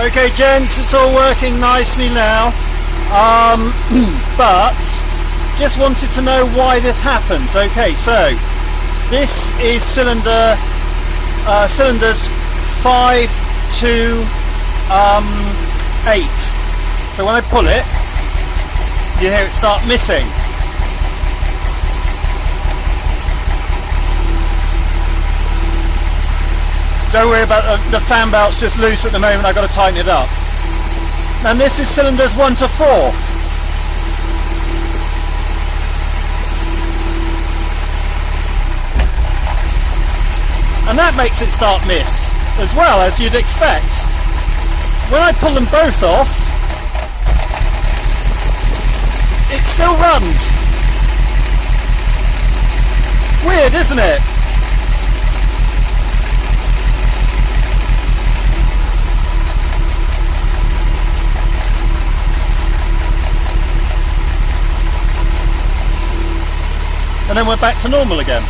Okay gents, it's all working nicely now, but just wanted to know why this happens. Okay, so this is cylinders 5 to 8. So when I pull it, you hear it start missing. Don't worry about the fan belt's just loose at the moment, I've got to tighten it up. And this is cylinders 1 to 4. And that makes it start miss, as well as you'd expect. When I pull them both off, it still runs. Weird, isn't it? And then we're back to normal again.